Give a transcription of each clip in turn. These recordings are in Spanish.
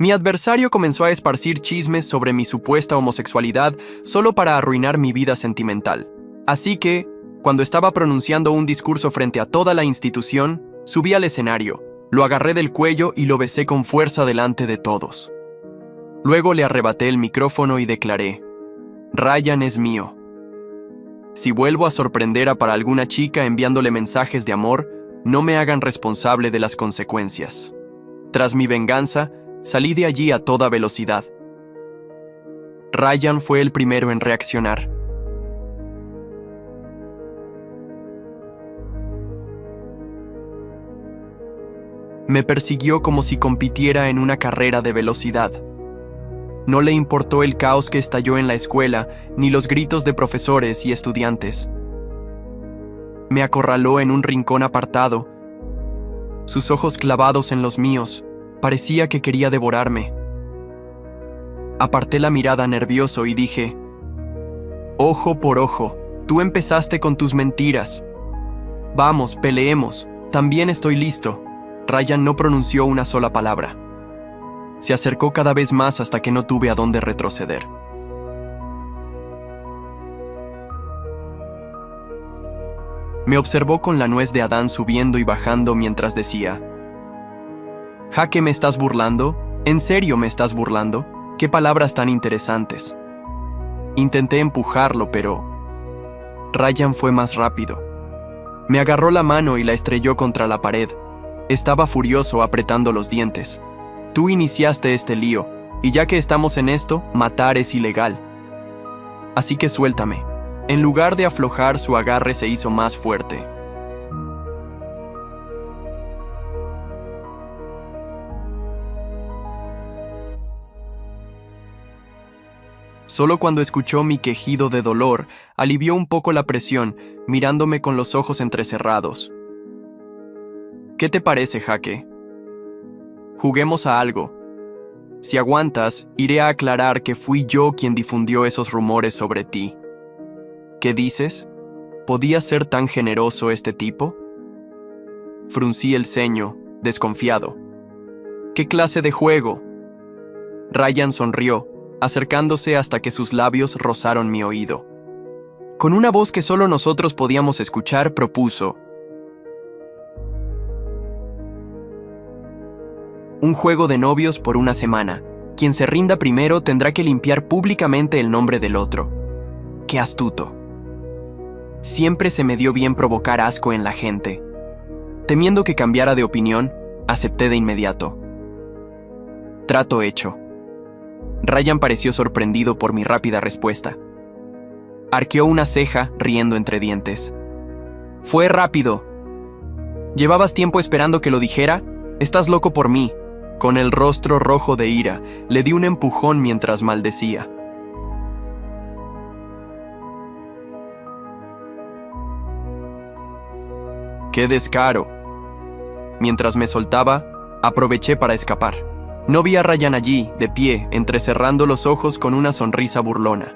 Mi adversario comenzó a esparcir chismes sobre mi supuesta homosexualidad solo para arruinar mi vida sentimental. Así que, cuando estaba pronunciando un discurso frente a toda la institución, subí al escenario, lo agarré del cuello y lo besé con fuerza delante de todos. Luego le arrebaté el micrófono y declaré: Ryan es mío. Si vuelvo a sorprender a para alguna chica enviándole mensajes de amor, no me hagan responsable de las consecuencias. Tras mi venganza, salí de allí a toda velocidad. Ryan fue el primero en reaccionar. Me persiguió como si compitiera en una carrera de velocidad. No le importó el caos que estalló en la escuela, ni los gritos de profesores y estudiantes. Me acorraló en un rincón apartado. Sus ojos clavados en los míos, parecía que quería devorarme. Aparté la mirada nervioso y dije: Ojo por ojo, tú empezaste con tus mentiras. Vamos, peleemos, también estoy listo. Ryan no pronunció una sola palabra. Se acercó cada vez más hasta que no tuve a dónde retroceder. Me observó con la nuez de Adán subiendo y bajando mientras decía: Jaque, ¿me estás burlando? ¿En serio me estás burlando? ¿Qué palabras tan interesantes? Intenté empujarlo, pero Ryan fue más rápido. Me agarró la mano y la estrelló contra la pared. Estaba furioso, apretando los dientes. Tú iniciaste este lío, y ya que estamos en esto, matar es ilegal. Así que suéltame. En lugar de aflojar, su agarre se hizo más fuerte. Solo cuando escuchó mi quejido de dolor, alivió un poco la presión, mirándome con los ojos entrecerrados. ¿Qué te parece, Jaque? Juguemos a algo. Si aguantas, iré a aclarar que fui yo quien difundió esos rumores sobre ti. ¿Qué dices? ¿Podía ser tan generoso este tipo? Fruncí el ceño, desconfiado. ¿Qué clase de juego? Ryan sonrió, acercándose hasta que sus labios rozaron mi oído. Con una voz que solo nosotros podíamos escuchar, propuso: Un juego de novios por una semana. Quien se rinda primero tendrá que limpiar públicamente el nombre del otro. ¡Qué astuto! Siempre se me dio bien provocar asco en la gente. Temiendo que cambiara de opinión, acepté de inmediato. Trato hecho. Ryan pareció sorprendido por mi rápida respuesta. Arqueó una ceja, riendo entre dientes. Fue rápido. ¿Llevabas tiempo esperando que lo dijera? Estás loco por mí. Con el rostro rojo de ira, le di un empujón mientras maldecía. ¡Qué descaro! Mientras me soltaba, aproveché para escapar. No vi a Ryan allí, de pie, entrecerrando los ojos con una sonrisa burlona.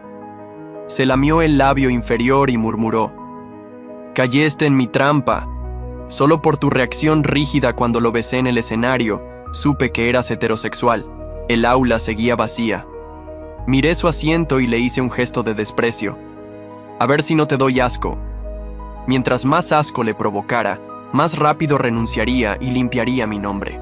Se lamió el labio inferior y murmuró: «Caíste en mi trampa. Solo por tu reacción rígida cuando lo besé en el escenario, supe que eras heterosexual». El aula seguía vacía. Miré su asiento y le hice un gesto de desprecio. A ver si no te doy asco. Mientras más asco le provocara, más rápido renunciaría y limpiaría mi nombre.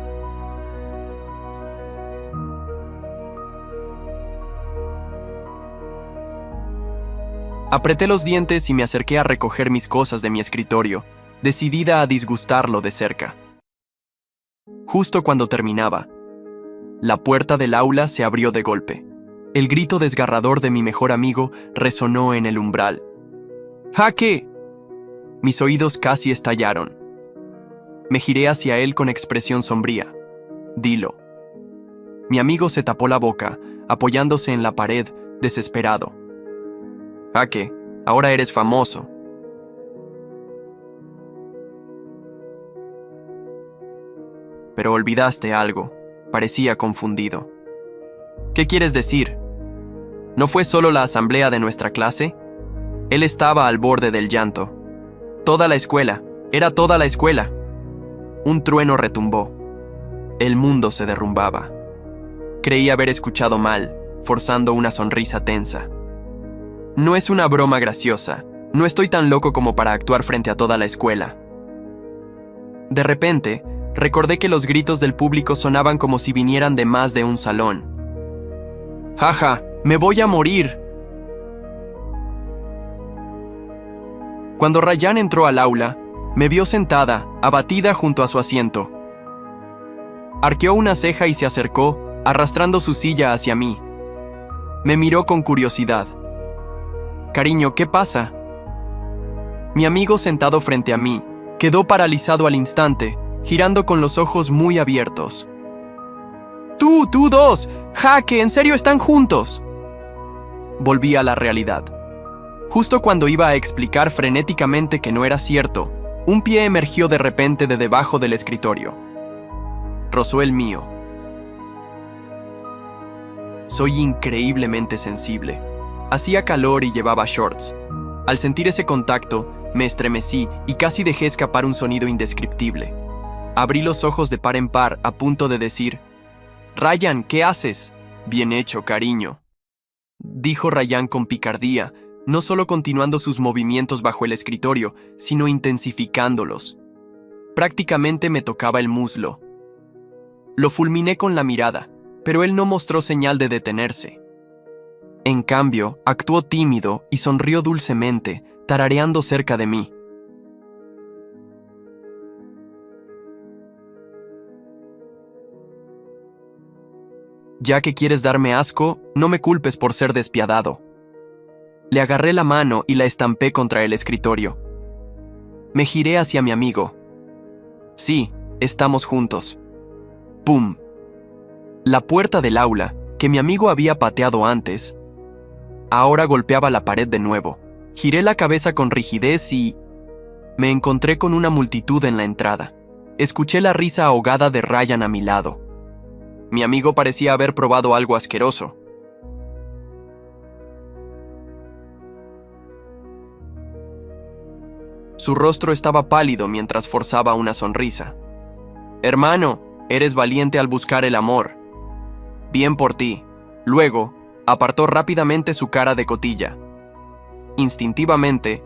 Apreté los dientes y me acerqué a recoger mis cosas de mi escritorio, decidida a disgustarlo de cerca. Justo cuando terminaba, la puerta del aula se abrió de golpe. El grito desgarrador de mi mejor amigo resonó en el umbral. ¡Jaque! Mis oídos casi estallaron. Me giré hacia él con expresión sombría. Dilo. Mi amigo se tapó la boca, apoyándose en la pared, desesperado. Jaque, ahora eres famoso. Pero olvidaste algo. Parecía confundido. ¿Qué quieres decir? ¿No fue solo la asamblea de nuestra clase? Él estaba al borde del llanto. Toda la escuela. Era toda la escuela. Un trueno retumbó. El mundo se derrumbaba. Creí haber escuchado mal, forzando una sonrisa tensa. No es una broma graciosa. No estoy tan loco como para actuar frente a toda la escuela. De repente, recordé que los gritos del público sonaban como si vinieran de más de un salón. ¡Jaja! ¡Me voy a morir! Cuando Ryan entró al aula, me vio sentada, abatida junto a su asiento. Arqueó una ceja y se acercó, arrastrando su silla hacia mí. Me miró con curiosidad. «Cariño, ¿qué pasa?» Mi amigo sentado frente a mí quedó paralizado al instante, girando con los ojos muy abiertos. ¡Tú dos! ¡Jaque! ¿En serio están juntos? Volví a la realidad. Justo cuando iba a explicar frenéticamente que no era cierto, un pie emergió de repente de debajo del escritorio. Rozó el mío. Soy increíblemente sensible. Hacía calor y llevaba shorts. Al sentir ese contacto, me estremecí y casi dejé escapar un sonido indescriptible. Abrí los ojos de par en par a punto de decir: «Ryan, ¿qué haces?» «Bien hecho, cariño», dijo Ryan con picardía, no solo continuando sus movimientos bajo el escritorio, sino intensificándolos. Prácticamente me tocaba el muslo. Lo fulminé con la mirada, pero él no mostró señal de detenerse. En cambio, actuó tímido y sonrió dulcemente, tarareando cerca de mí. «Ya que quieres darme asco, no me culpes por ser despiadado». Le agarré la mano y la estampé contra el escritorio. Me giré hacia mi amigo. «Sí, estamos juntos». ¡Pum! La puerta del aula, que mi amigo había pateado antes, ahora golpeaba la pared de nuevo. Giré la cabeza con rigidez y me encontré con una multitud en la entrada. Escuché la risa ahogada de Ryan a mi lado. Mi amigo parecía haber probado algo asqueroso. Su rostro estaba pálido mientras forzaba una sonrisa. «Hermano, eres valiente al buscar el amor. Bien por ti». Luego, apartó rápidamente su cara de cotilla. Instintivamente,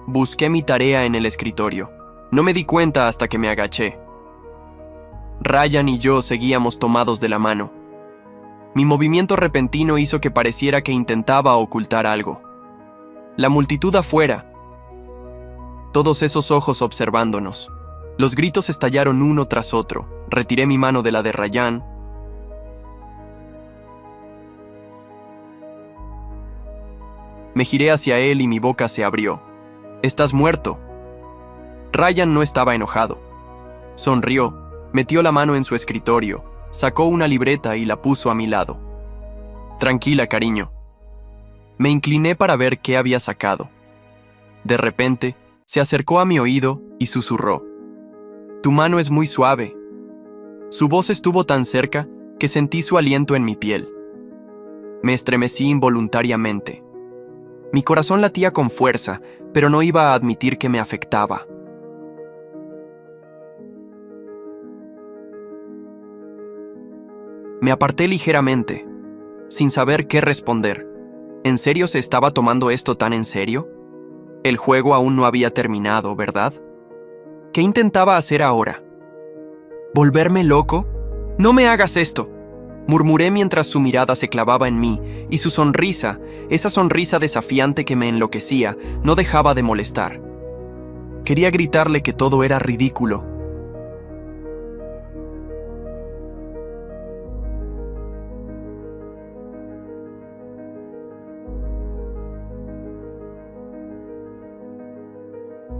busqué mi tarea en el escritorio. No me di cuenta hasta que me agaché. Ryan y yo seguíamos tomados de la mano. Mi movimiento repentino hizo que pareciera que intentaba ocultar algo. La multitud afuera. Todos esos ojos observándonos. Los gritos estallaron uno tras otro. Retiré mi mano de la de Ryan. Me giré hacia él y mi boca se abrió. «Estás muerto». Ryan no estaba enojado. Sonrió, metió la mano en su escritorio, sacó una libreta y la puso a mi lado. «Tranquila, cariño». Me incliné para ver qué había sacado. De repente, se acercó a mi oído y susurró: «Tu mano es muy suave». Su voz estuvo tan cerca que sentí su aliento en mi piel. Me estremecí involuntariamente. Mi corazón latía con fuerza, pero no iba a admitir que me afectaba. Me aparté ligeramente, sin saber qué responder. ¿En serio se estaba tomando esto tan en serio? El juego aún no había terminado, ¿verdad? ¿Qué intentaba hacer ahora? ¿Volverme loco? «No me hagas esto», murmuré mientras su mirada se clavaba en mí, y su sonrisa, esa sonrisa desafiante que me enloquecía, no dejaba de molestar. Quería gritarle que todo era ridículo.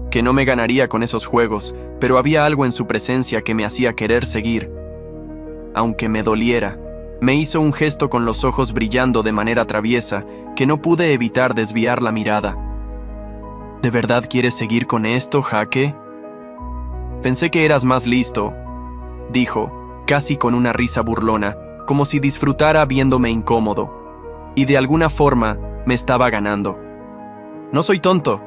Que no me ganaría con esos juegos, pero había algo en su presencia que me hacía querer seguir. Aunque me doliera, me hizo un gesto con los ojos brillando de manera traviesa que no pude evitar desviar la mirada. «¿De verdad quieres seguir con esto, Jaque?» «Pensé que eras más listo», dijo, casi con una risa burlona, como si disfrutara viéndome incómodo. Y de alguna forma me estaba ganando. «No soy tonto».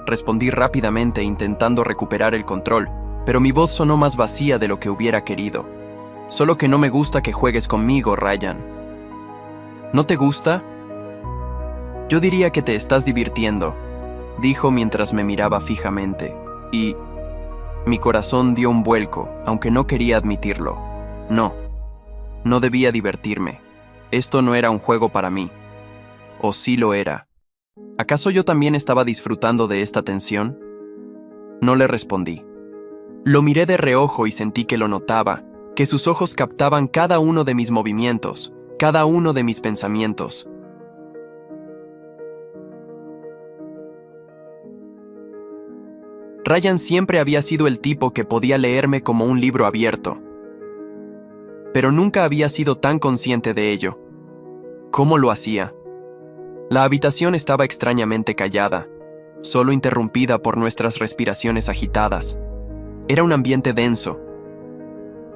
respondí rápidamente intentando recuperar el control, pero mi voz sonó más vacía de lo que hubiera querido. Solo que no me gusta que juegues conmigo, Ryan. ¿No te gusta? Yo diría que te estás divirtiendo, dijo mientras me miraba fijamente, y mi corazón dio un vuelco, aunque no quería admitirlo. No debía divertirme. Esto no era un juego para mí. ¿O sí lo era? ¿Acaso yo también estaba disfrutando de esta tensión? No le respondí. Lo miré de reojo y sentí que lo notaba, que sus ojos captaban cada uno de mis movimientos, cada uno de mis pensamientos. Ryan siempre había sido el tipo que podía leerme como un libro abierto, pero nunca había sido tan consciente de ello. ¿Cómo lo hacía? La habitación estaba extrañamente callada, solo interrumpida por nuestras respiraciones agitadas. Era un ambiente denso,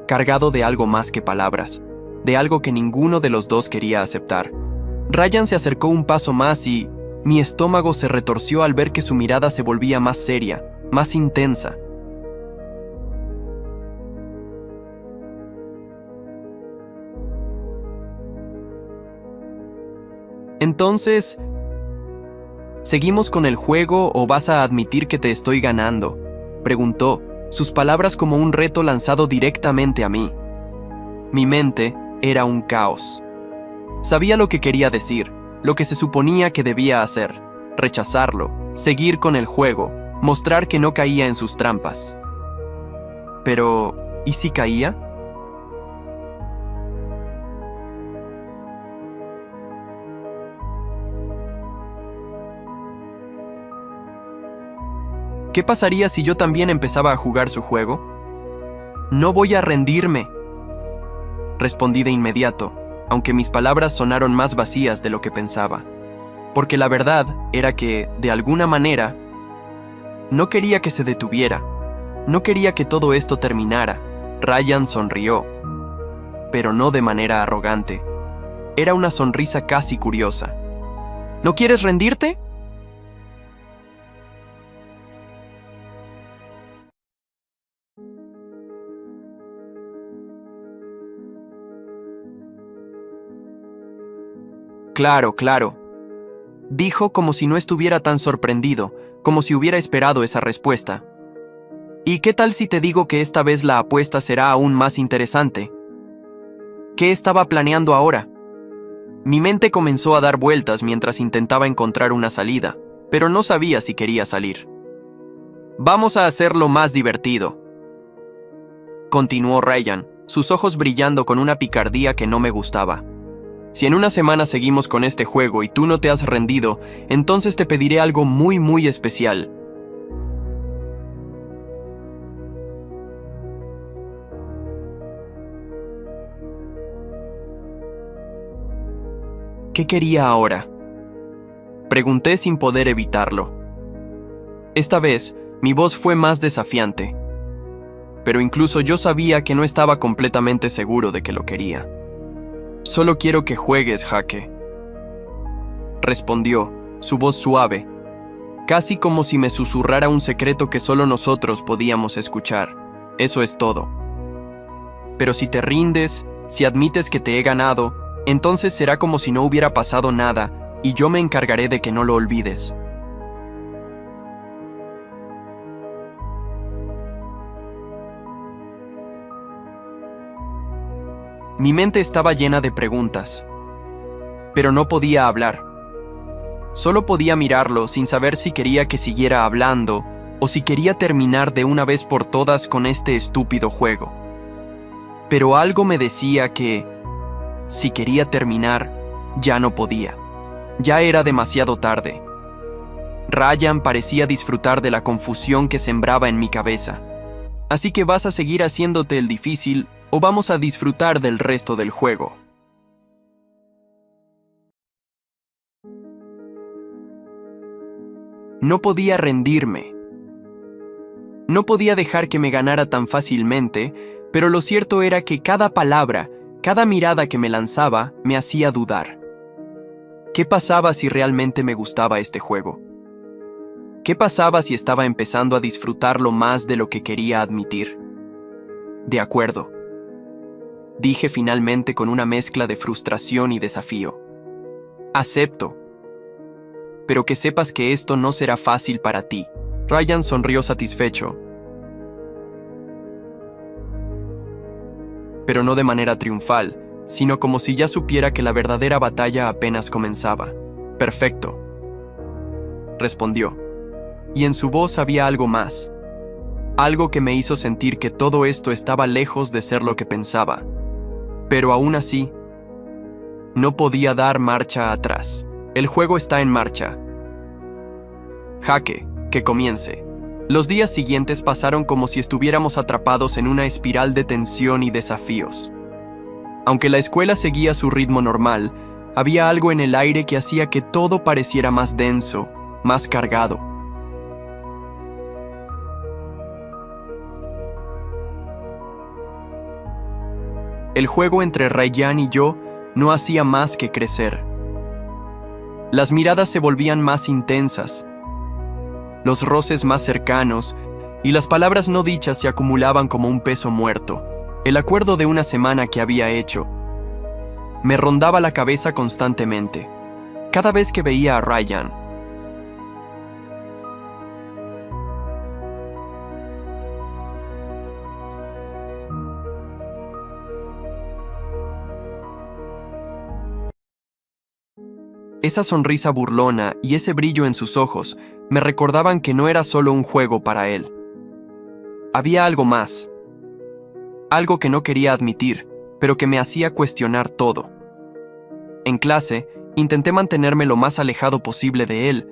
cargado de algo más que palabras, de algo que ninguno de los dos quería aceptar. Ryan se acercó un paso más y mi estómago se retorció al ver que su mirada se volvía más seria, más intensa. Entonces, ¿seguimos con el juego o vas a admitir que te estoy ganando?, preguntó, sus palabras como un reto lanzado directamente a mí. Mi mente era un caos. Sabía lo que quería decir, lo que se suponía que debía hacer, rechazarlo, seguir con el juego, mostrar que no caía en sus trampas. Pero, ¿y si caía? ¿Qué pasaría si yo también empezaba a jugar su juego? No voy a rendirme, respondí de inmediato, aunque mis palabras sonaron más vacías de lo que pensaba. Porque la verdad era que, de alguna manera, no quería que se detuviera. No quería que todo esto terminara. Ryan sonrió, pero no de manera arrogante. Era una sonrisa casi curiosa. ¿No quieres rendirte? Claro, dijo como si no estuviera tan sorprendido, como si hubiera esperado esa respuesta. ¿Y qué tal si te digo que esta vez la apuesta será aún más interesante? ¿Qué estaba planeando ahora? Mi mente comenzó a dar vueltas mientras intentaba encontrar una salida, pero no sabía si quería salir. Vamos a hacerlo más divertido, continuó Ryan, sus ojos brillando con una picardía que no me gustaba. Si en una semana seguimos con este juego y tú no te has rendido, entonces te pediré algo muy especial. ¿Qué quería ahora?, pregunté sin poder evitarlo. Esta vez, mi voz fue más desafiante, pero incluso yo sabía que no estaba completamente seguro de que lo quería. Solo quiero que juegues, Jake, respondió, su voz suave, casi como si me susurrara un secreto que solo nosotros podíamos escuchar. Eso es todo. Pero si te rindes, si admites que te he ganado, entonces será como si no hubiera pasado nada, y yo me encargaré de que no lo olvides. Mi mente estaba llena de preguntas, pero no podía hablar. Solo podía mirarlo sin saber si quería que siguiera hablando o si quería terminar de una vez por todas con este estúpido juego. Pero algo me decía que, si quería terminar, ya no podía. Ya era demasiado tarde. Ryan parecía disfrutar de la confusión que sembraba en mi cabeza. Así que vas a seguir haciéndote el difícil o vamos a disfrutar del resto del juego. No podía rendirme. No podía dejar que me ganara tan fácilmente, pero lo cierto era que cada palabra, cada mirada que me lanzaba, me hacía dudar. ¿Qué pasaba si realmente me gustaba este juego? ¿Qué pasaba si estaba empezando a disfrutarlo más de lo que quería admitir? De acuerdo, dije finalmente con una mezcla de frustración y desafío. Acepto. Pero que sepas que esto no será fácil para ti. Ryan sonrió satisfecho, pero no de manera triunfal, sino como si ya supiera que la verdadera batalla apenas comenzaba. Perfecto, respondió, y en su voz había algo más, algo que me hizo sentir que todo esto estaba lejos de ser lo que pensaba. Pero aún así, no podía dar marcha atrás. El juego está en marcha. Jaque, que comience. Los días siguientes pasaron como si estuviéramos atrapados en una espiral de tensión y desafíos. Aunque la escuela seguía su ritmo normal, había algo en el aire que hacía que todo pareciera más denso, más cargado. El juego entre Ryan y yo no hacía más que crecer. Las miradas se volvían más intensas, los roces más cercanos, y las palabras no dichas se acumulaban como un peso muerto. El acuerdo de una semana que había hecho me rondaba la cabeza constantemente, cada vez que veía a Ryan. Esa sonrisa burlona y ese brillo en sus ojos me recordaban que no era solo un juego para él. Había algo más, algo que no quería admitir, pero que me hacía cuestionar todo. En clase, intenté mantenerme lo más alejado posible de él,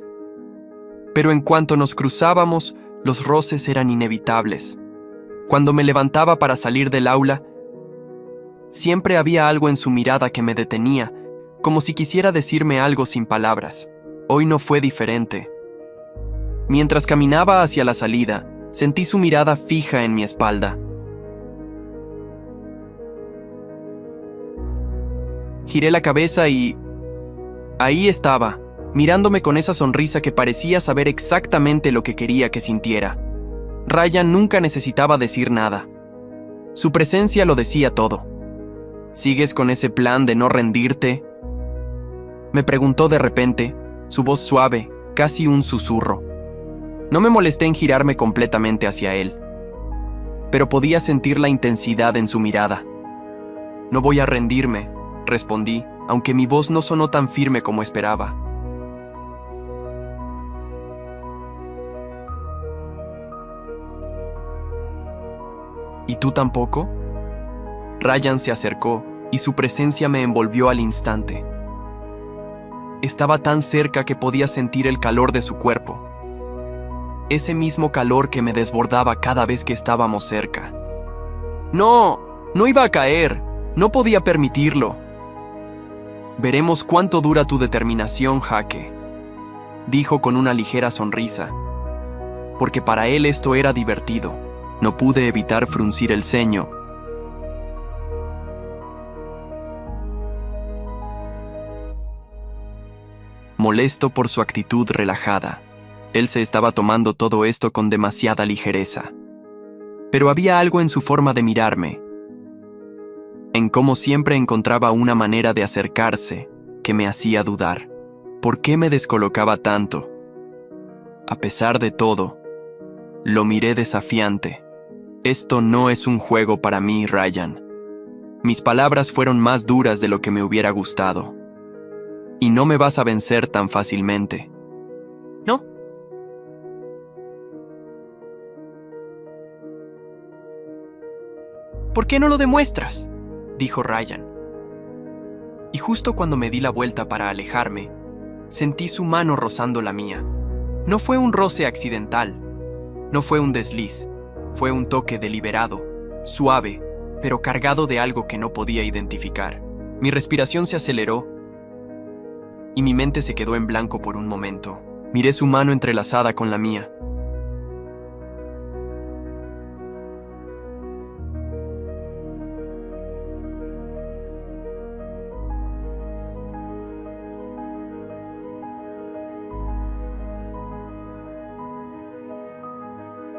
pero en cuanto nos cruzábamos, los roces eran inevitables. Cuando me levantaba para salir del aula, siempre había algo en su mirada que me detenía, como si quisiera decirme algo sin palabras. Hoy no fue diferente. Mientras caminaba hacia la salida, sentí su mirada fija en mi espalda. Giré la cabeza y ahí estaba, mirándome con esa sonrisa que parecía saber exactamente lo que quería que sintiera. Ryan nunca necesitaba decir nada. Su presencia lo decía todo. ¿Sigues con ese plan de no rendirte?, me preguntó de repente, su voz suave, casi un susurro. No me molesté en girarme completamente hacia él, pero podía sentir la intensidad en su mirada. No voy a rendirme, respondí, aunque mi voz no sonó tan firme como esperaba. ¿Y tú tampoco? Ryan se acercó y su presencia me envolvió al instante. Estaba tan cerca que podía sentir el calor de su cuerpo. Ese mismo calor que me desbordaba cada vez que estábamos cerca. No iba a caer. No podía permitirlo. Veremos cuánto dura tu determinación, Jaque, dijo con una ligera sonrisa. Porque para él esto era divertido. No pude evitar fruncir el ceño. Molesto por su actitud relajada. Él se estaba tomando todo esto con demasiada ligereza. Pero había algo en su forma de mirarme, en cómo siempre encontraba una manera de acercarse que me hacía dudar. ¿Por qué me descolocaba tanto? A pesar de todo, lo miré desafiante. Esto no es un juego para mí, Ryan. Mis palabras fueron más duras de lo que me hubiera gustado. Y no me vas a vencer tan fácilmente. ¿No? ¿Por qué no lo demuestras?, dijo Ryan. Y justo cuando me di la vuelta para alejarme, sentí su mano rozando la mía. No fue un roce accidental, no fue un desliz, fue un toque deliberado, suave, pero cargado de algo que no podía identificar. Mi respiración se aceleró y mi mente se quedó en blanco por un momento. Miré su mano entrelazada con la mía.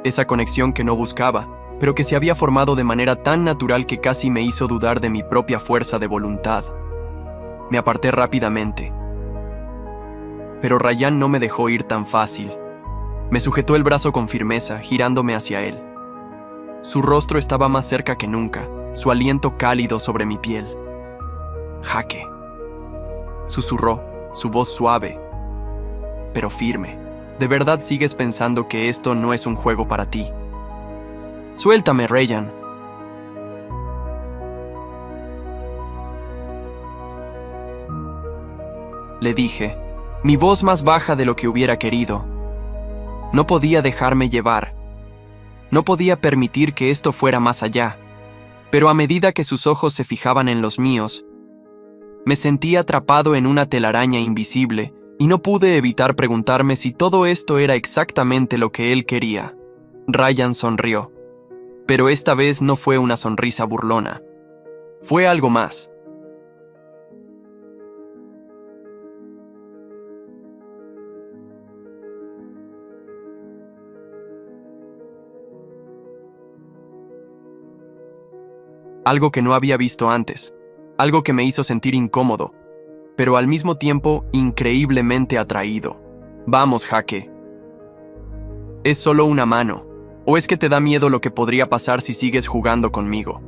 esa conexión que no buscaba, pero que se había formado de manera tan natural que casi me hizo dudar de mi propia fuerza de voluntad. Me aparté rápidamente. Pero Rayán no me dejó ir tan fácil. Me sujetó el brazo con firmeza, girándome hacia él. Su rostro estaba más cerca que nunca, su aliento cálido sobre mi piel. «Jaque», susurró, su voz suave, pero firme. «¿De verdad sigues pensando que esto no es un juego para ti?» «Suéltame, Rayán». Le dije, mi voz más baja de lo que hubiera querido. No podía dejarme llevar. No podía permitir que esto fuera más allá. Pero a medida que sus ojos se fijaban en los míos, me sentí atrapado en una telaraña invisible y no pude evitar preguntarme si todo esto era exactamente lo que él quería. Rayán sonrió, pero esta vez no fue una sonrisa burlona. Fue algo más. Algo que no había visto antes, algo que me hizo sentir incómodo, pero al mismo tiempo increíblemente atraído. «Vamos, Jaque. ¿Es solo una mano? ¿O es que te da miedo lo que podría pasar si sigues jugando conmigo?»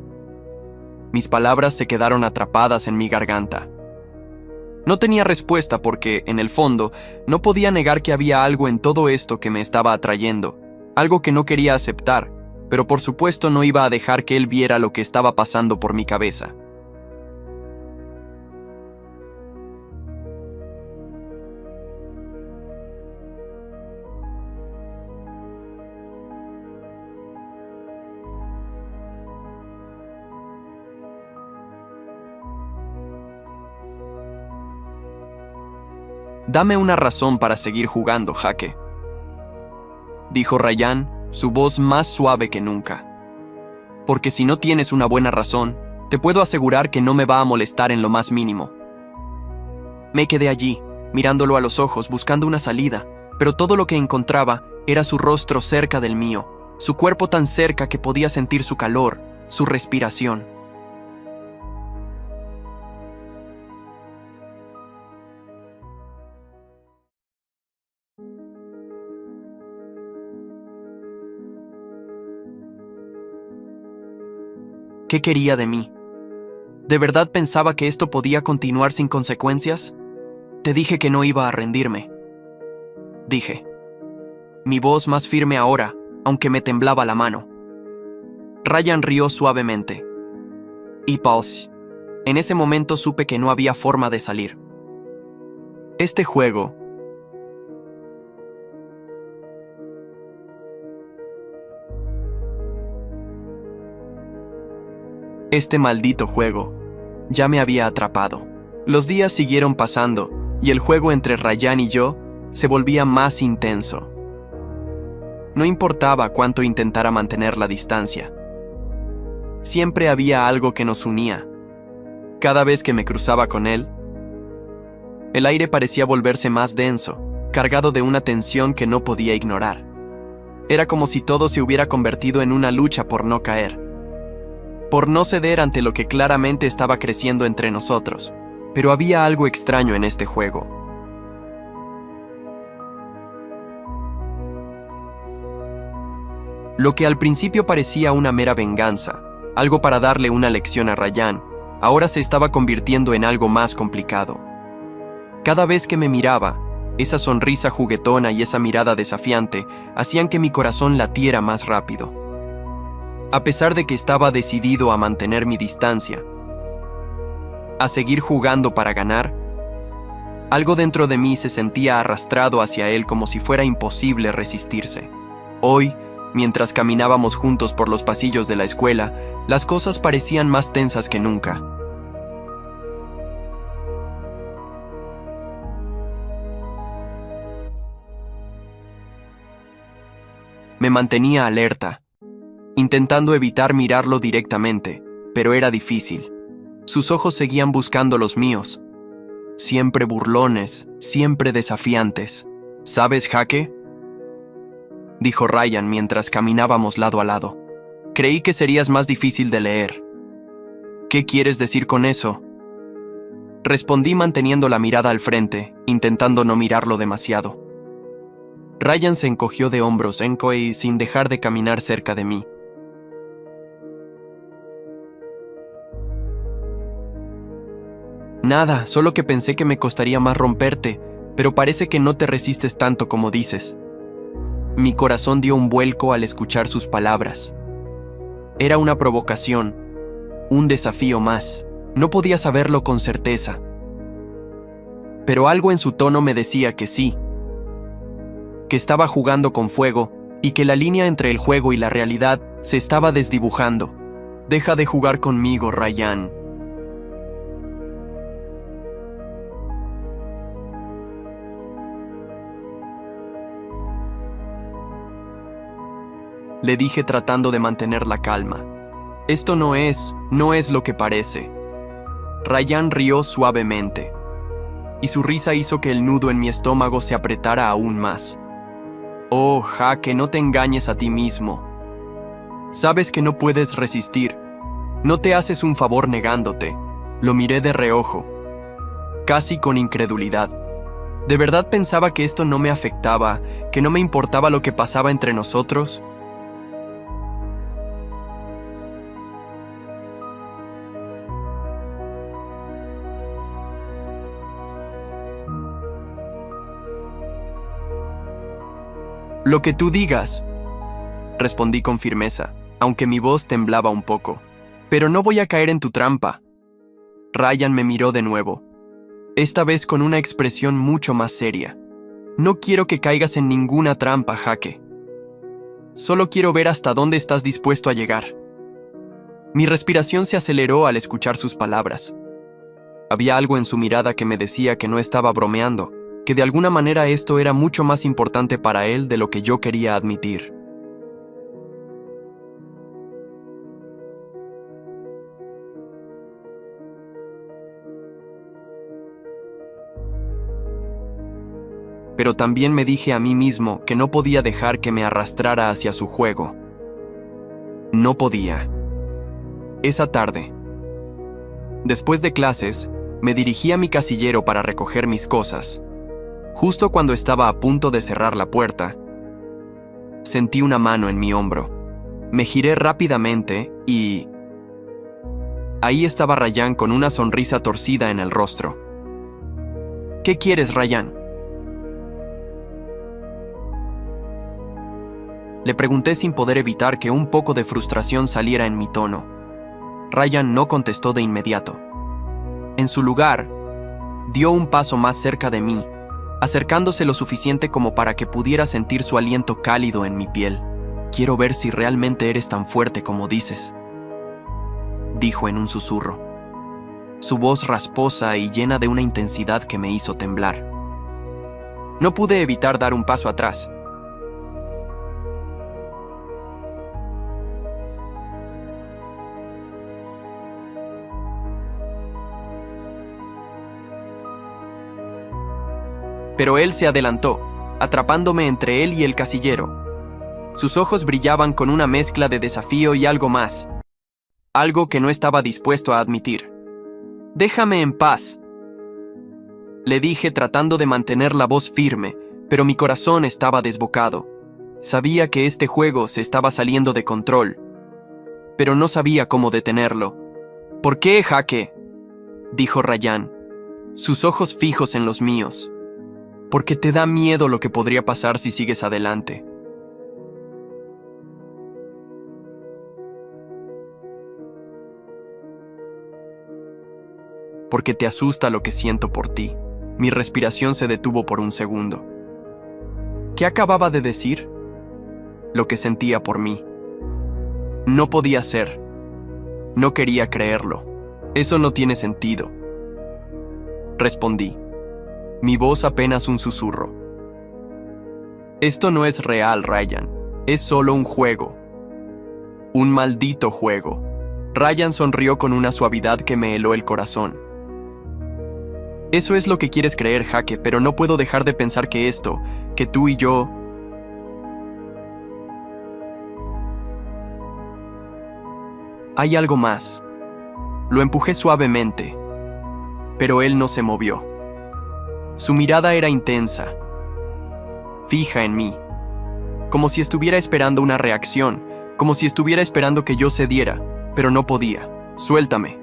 Mis palabras se quedaron atrapadas en mi garganta. No tenía respuesta porque, en el fondo, no podía negar que había algo en todo esto que me estaba atrayendo, algo que no quería aceptar, pero por supuesto no iba a dejar que él viera lo que estaba pasando por mi cabeza. «Dame una razón para seguir jugando, Jaque», dijo Rayán, su voz más suave que nunca. «Porque si no tienes una buena razón, te puedo asegurar que no me va a molestar en lo más mínimo». Me quedé allí, mirándolo a los ojos, buscando una salida, pero todo lo que encontraba era su rostro cerca del mío, su cuerpo tan cerca que podía sentir su calor, su respiración. ¿Qué quería de mí? ¿De verdad pensaba que esto podía continuar sin consecuencias? Te dije que no iba a rendirme. Dije. Mi voz más firme ahora, aunque me temblaba la mano. Rayán rió suavemente. Y pause. En ese momento supe que no había forma de salir. Este juego... Este maldito juego ya me había atrapado. Los días siguieron pasando y el juego entre Rayán y yo se volvía más intenso. No importaba cuánto intentara mantener la distancia. Siempre había algo que nos unía. Cada vez que me cruzaba con él, el aire parecía volverse más denso, cargado de una tensión que no podía ignorar. Era como si todo se hubiera convertido en una lucha por no caer, por no ceder ante lo que claramente estaba creciendo entre nosotros. Pero había algo extraño en este juego. Lo que al principio parecía una mera venganza, algo para darle una lección a Rayán, ahora se estaba convirtiendo en algo más complicado. Cada vez que me miraba, esa sonrisa juguetona y esa mirada desafiante hacían que mi corazón latiera más rápido. A pesar de que estaba decidido a mantener mi distancia, a seguir jugando para ganar, algo dentro de mí se sentía arrastrado hacia él como si fuera imposible resistirse. Hoy, mientras caminábamos juntos por los pasillos de la escuela, las cosas parecían más tensas que nunca. Me mantenía alerta, intentando evitar mirarlo directamente, pero era difícil. Sus ojos seguían buscando los míos, siempre burlones, siempre desafiantes. ¿Sabes, Jaque? dijo Ryan mientras caminábamos lado a lado. Creí que serías más difícil de leer. ¿Qué quieres decir con eso? Respondí manteniendo la mirada al frente, intentando no mirarlo demasiado. Ryan se encogió de hombros y sin dejar de caminar cerca de mí. Nada, solo que pensé que me costaría más romperte, pero parece que no te resistes tanto como dices. Mi corazón dio un vuelco al escuchar sus palabras. Era una provocación, un desafío más. No podía saberlo con certeza. Pero algo en su tono me decía que sí, que estaba jugando con fuego y que la línea entre el juego y la realidad se estaba desdibujando. Deja de jugar conmigo, Ryan. Le dije tratando de mantener la calma. Esto no es lo que parece. Ryan rió suavemente, y su risa hizo que el nudo en mi estómago se apretara aún más. Oh, Jake, no te engañes a ti mismo. Sabes que no puedes resistir. No te haces un favor negándote. Lo miré de reojo, casi con incredulidad. ¿De verdad pensaba que esto no me afectaba, que no me importaba lo que pasaba entre nosotros? Lo que tú digas, respondí con firmeza, aunque mi voz temblaba un poco. Pero no voy a caer en tu trampa. Ryan me miró de nuevo, esta vez con una expresión mucho más seria. No quiero que caigas en ninguna trampa, Jake. Solo quiero ver hasta dónde estás dispuesto a llegar. Mi respiración se aceleró al escuchar sus palabras. Había algo en su mirada que me decía que no estaba bromeando, que de alguna manera esto era mucho más importante para él de lo que yo quería admitir. Pero también me dije a mí mismo que no podía dejar que me arrastrara hacia su juego. No podía. Esa tarde, después de clases, me dirigí a mi casillero para recoger mis cosas. Justo cuando estaba a punto de cerrar la puerta, sentí una mano en mi hombro. Me giré rápidamente y... ahí estaba Ryan con una sonrisa torcida en el rostro. ¿Qué quieres, Ryan?, le pregunté sin poder evitar que un poco de frustración saliera en mi tono. Ryan no contestó de inmediato. En su lugar, dio un paso más cerca de mí, acercándose lo suficiente como para que pudiera sentir su aliento cálido en mi piel. Quiero ver si realmente eres tan fuerte como dices, dijo en un susurro, su voz rasposa y llena de una intensidad que me hizo temblar. No pude evitar dar un paso atrás. Pero él se adelantó, atrapándome entre él y el casillero. Sus ojos brillaban con una mezcla de desafío y algo más, algo que no estaba dispuesto a admitir. «Déjame en paz», le dije tratando de mantener la voz firme, pero mi corazón estaba desbocado. Sabía que este juego se estaba saliendo de control, pero no sabía cómo detenerlo. «¿Por qué, Jake?», dijo Ryan, sus ojos fijos en los míos. «Porque te da miedo lo que podría pasar si sigues adelante». «Porque te asusta lo que siento por ti». Mi respiración se detuvo por un segundo. ¿Qué acababa de decir? Lo que sentía por mí. No podía ser. No quería creerlo. Eso no tiene sentido. Respondí, mi voz apenas un susurro. Esto no es real, Ryan. Es solo un juego. Un maldito juego. Ryan sonrió con una suavidad que me heló el corazón. Eso es lo que quieres creer, Jake, pero no puedo dejar de pensar que esto, que tú y yo... Hay algo más. Lo empujé suavemente, pero él no se movió. Su mirada era intensa, fija en mí, como si estuviera esperando una reacción, como si estuviera esperando que yo cediera, pero no podía. «Suéltame»,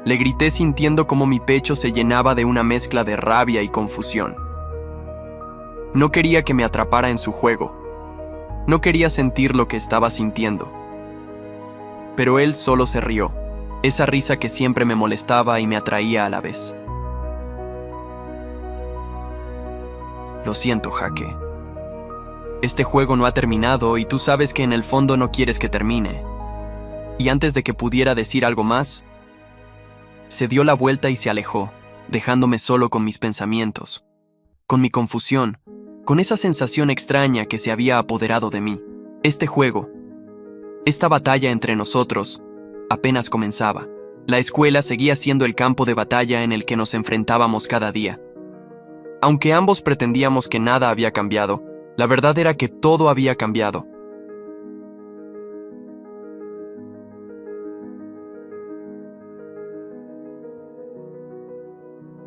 le grité sintiendo cómo mi pecho se llenaba de una mezcla de rabia y confusión. No quería que me atrapara en su juego. No quería sentir lo que estaba sintiendo. Pero él solo se rió, esa risa que siempre me molestaba y me atraía a la vez. «Lo siento, Jaque. Este juego no ha terminado y tú sabes que en el fondo no quieres que termine». Y antes de que pudiera decir algo más, se dio la vuelta y se alejó, dejándome solo con mis pensamientos, con mi confusión, con esa sensación extraña que se había apoderado de mí. Este juego, esta batalla entre nosotros, apenas comenzaba. La escuela seguía siendo el campo de batalla en el que nos enfrentábamos cada día. Aunque ambos pretendíamos que nada había cambiado, la verdad era que todo había cambiado.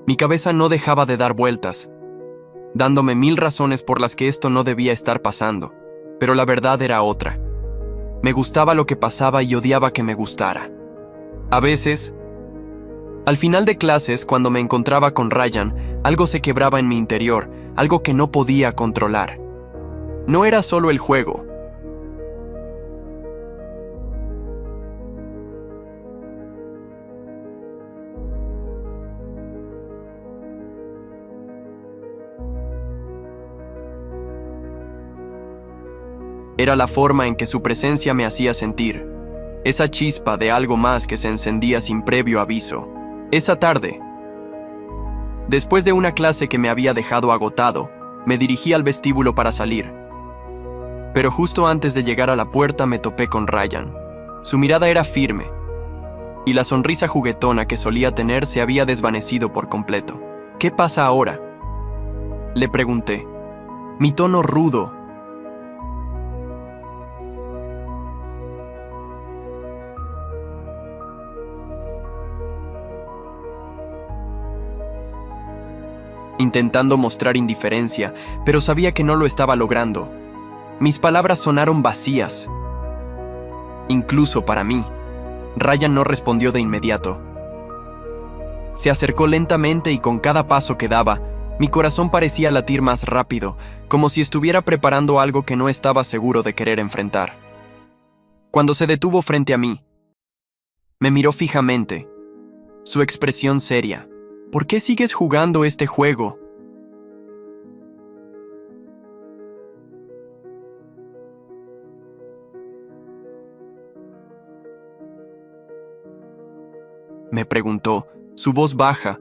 Mi cabeza no dejaba de dar vueltas, dándome 1000 razones por las que esto no debía estar pasando, pero la verdad era otra. Me gustaba lo que pasaba y odiaba que me gustara. A veces, al final de clases, cuando me encontraba con Ryan, algo se quebraba en mi interior, algo que no podía controlar. No era solo el juego. Era la forma en que su presencia me hacía sentir, esa chispa de algo más que se encendía sin previo aviso. Esa tarde, después de una clase que me había dejado agotado, me dirigí al vestíbulo para salir. Pero justo antes de llegar a la puerta me topé con Ryan. Su mirada era firme, y la sonrisa juguetona que solía tener se había desvanecido por completo. «¿Qué pasa ahora?», le pregunté. Mi tono rudo, intentando mostrar indiferencia, pero sabía que no lo estaba logrando. Mis palabras sonaron vacías, incluso para mí. Ryan no respondió de inmediato. Se acercó lentamente y con cada paso que daba, mi corazón parecía latir más rápido, como si estuviera preparando algo que no estaba seguro de querer enfrentar. Cuando se detuvo frente a mí, me miró fijamente, su expresión seria. «¿Por qué sigues jugando este juego?». Me preguntó, su voz baja,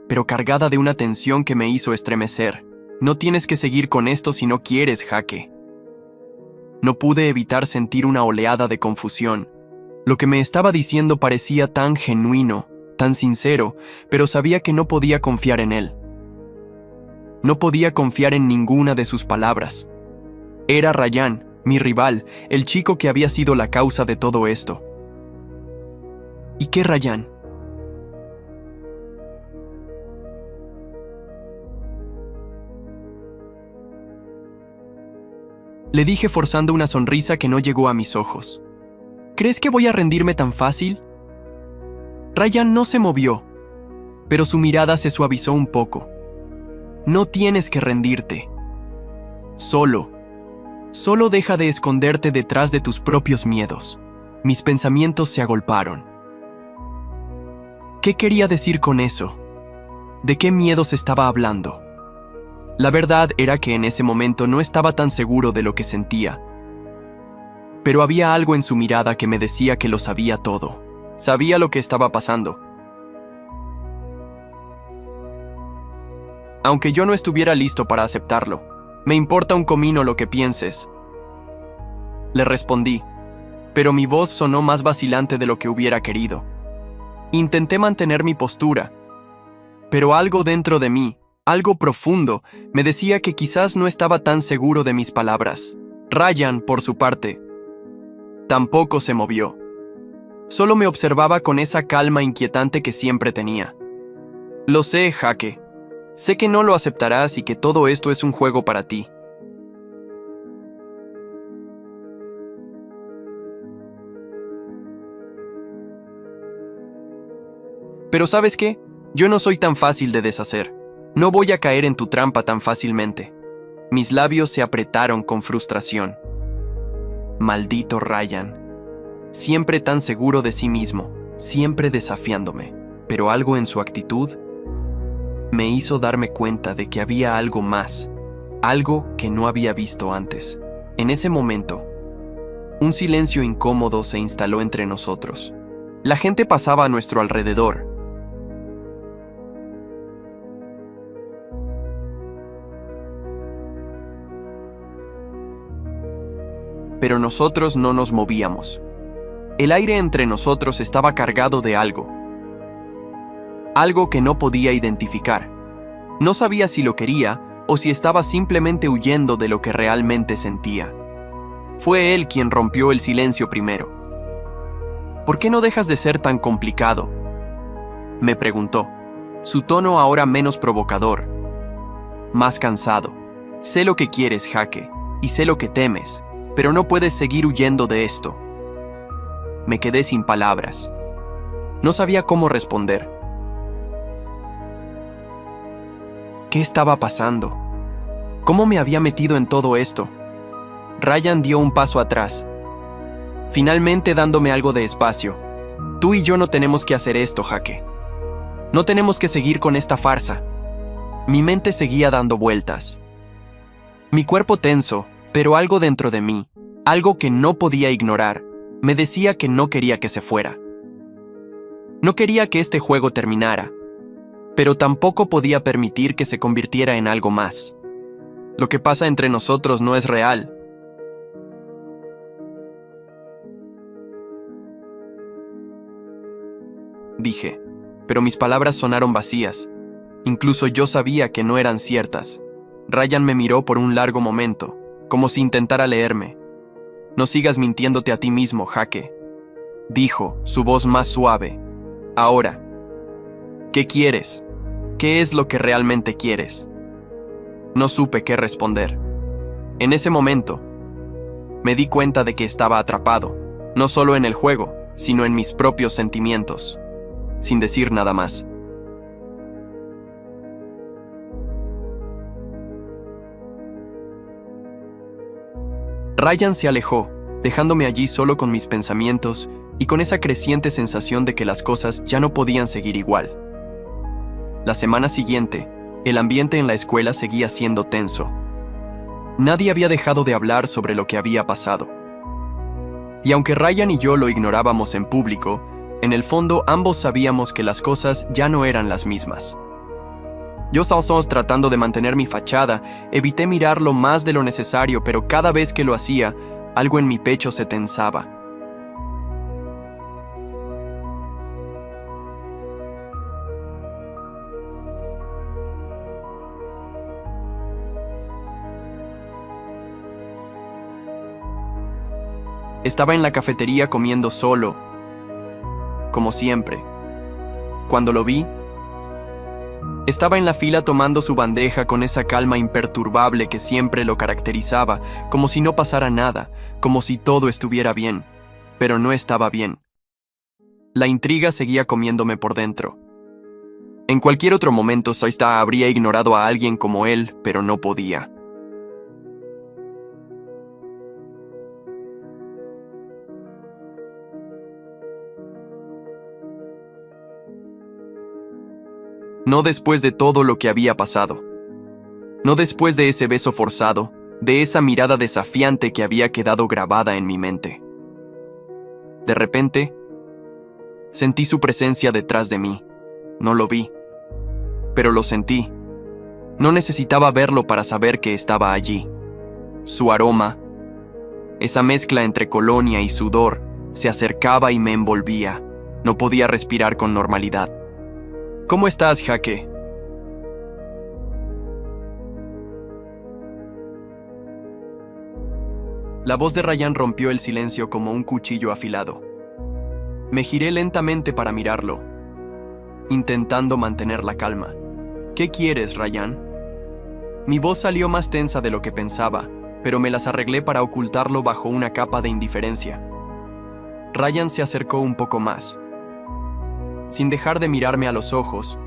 pero cargada de una tensión que me hizo estremecer. «No tienes que seguir con esto si no quieres, Jaque». No pude evitar sentir una oleada de confusión. Lo que me estaba diciendo parecía tan genuino, tan sincero, pero sabía que no podía confiar en él. No podía confiar en ninguna de sus palabras. Era Ryan, mi rival, el chico que había sido la causa de todo esto. ¿Y qué Ryan? Le dije forzando una sonrisa que no llegó a mis ojos. ¿Crees que voy a rendirme tan fácil? Ryan no se movió, pero su mirada se suavizó un poco. No tienes que rendirte. Solo deja de esconderte detrás de tus propios miedos. Mis pensamientos se agolparon. ¿Qué quería decir con eso? ¿De qué miedos estaba hablando? La verdad era que en ese momento no estaba tan seguro de lo que sentía. Pero había algo en su mirada que me decía que lo sabía todo. Sabía lo que estaba pasando. Aunque yo no estuviera listo para aceptarlo, me importa un comino lo que pienses. Le respondí, pero mi voz sonó más vacilante de lo que hubiera querido. Intenté mantener mi postura, pero algo dentro de mí, algo profundo, me decía que quizás no estaba tan seguro de mis palabras. Ryan, por su parte, Tampoco se movió. Solo me observaba con esa calma inquietante que siempre tenía. Lo sé, Jake. Sé que no lo aceptarás y que todo esto es un juego para ti. Pero ¿sabes qué? Yo no soy tan fácil de deshacer. No voy a caer en tu trampa tan fácilmente. Mis labios se apretaron con frustración. Maldito Ryan. Siempre tan seguro de sí mismo, siempre desafiándome. Pero algo en su actitud me hizo darme cuenta de que había algo más, algo que no había visto antes. En ese momento, un silencio incómodo se instaló entre nosotros. La gente pasaba a nuestro alrededor. Pero nosotros no nos movíamos. El aire entre nosotros estaba cargado de algo. Algo que no podía identificar. No sabía si lo quería o si estaba simplemente huyendo de lo que realmente sentía. Fue él quien rompió el silencio primero. ¿Por qué no dejas de ser tan complicado?, me preguntó, su tono ahora menos provocador, más cansado. Sé lo que quieres, Jake, y sé lo que temes, pero no puedes seguir huyendo de esto. Me quedé sin palabras. No sabía cómo responder. ¿Qué estaba pasando? ¿Cómo me había metido en todo esto? Ryan dio un paso atrás, finalmente dándome algo de espacio. Tú y yo no tenemos que hacer esto, Jake. No tenemos que seguir con esta farsa. Mi mente seguía dando vueltas. Mi cuerpo tenso, pero algo dentro de mí, algo que no podía ignorar, me decía que no quería que se fuera. No quería que este juego terminara, pero tampoco podía permitir que se convirtiera en algo más. Lo que pasa entre nosotros no es real. Dije, pero mis palabras sonaron vacías. Incluso yo sabía que no eran ciertas. Ryan me miró por un largo momento, como si intentara leerme. No sigas mintiéndote a ti mismo, Jake, dijo, su voz más suave. Ahora, ¿qué quieres? ¿Qué es lo que realmente quieres? No supe qué responder. En ese momento, me di cuenta de que estaba atrapado, no solo en el juego, sino en mis propios sentimientos, sin decir nada más. Ryan se alejó, dejándome allí solo con mis pensamientos y con esa creciente sensación de que las cosas ya no podían seguir igual. La semana siguiente, el ambiente en la escuela seguía siendo tenso. Nadie había dejado de hablar sobre lo que había pasado. Y aunque Ryan y yo lo ignorábamos en público, en el fondo ambos sabíamos que las cosas ya no eran las mismas. Yo estaba tratando de mantener mi fachada, evité mirarlo más de lo necesario, pero cada vez que lo hacía, algo en mi pecho se tensaba. Estaba en la cafetería comiendo solo, como siempre. Cuando lo vi, estaba en la fila tomando su bandeja con esa calma imperturbable que siempre lo caracterizaba, como si no pasara nada, como si todo estuviera bien, pero no estaba bien. La intriga seguía comiéndome por dentro. En cualquier otro momento Saista habría ignorado a alguien como él, pero no podía. No después de todo lo que había pasado. No después de ese beso forzado, de esa mirada desafiante que había quedado grabada en mi mente. De repente, sentí su presencia detrás de mí. No lo vi, pero lo sentí. No necesitaba verlo para saber que estaba allí. Su aroma, esa mezcla entre colonia y sudor, se acercaba y me envolvía. No podía respirar con normalidad. ¿Cómo estás, Jake? La voz de Ryan rompió el silencio como un cuchillo afilado. Me giré lentamente para mirarlo, intentando mantener la calma. ¿Qué quieres, Ryan? Mi voz salió más tensa de lo que pensaba, pero me las arreglé para ocultarlo bajo una capa de indiferencia. Ryan se acercó un poco más, sin dejar de mirarme a los ojos,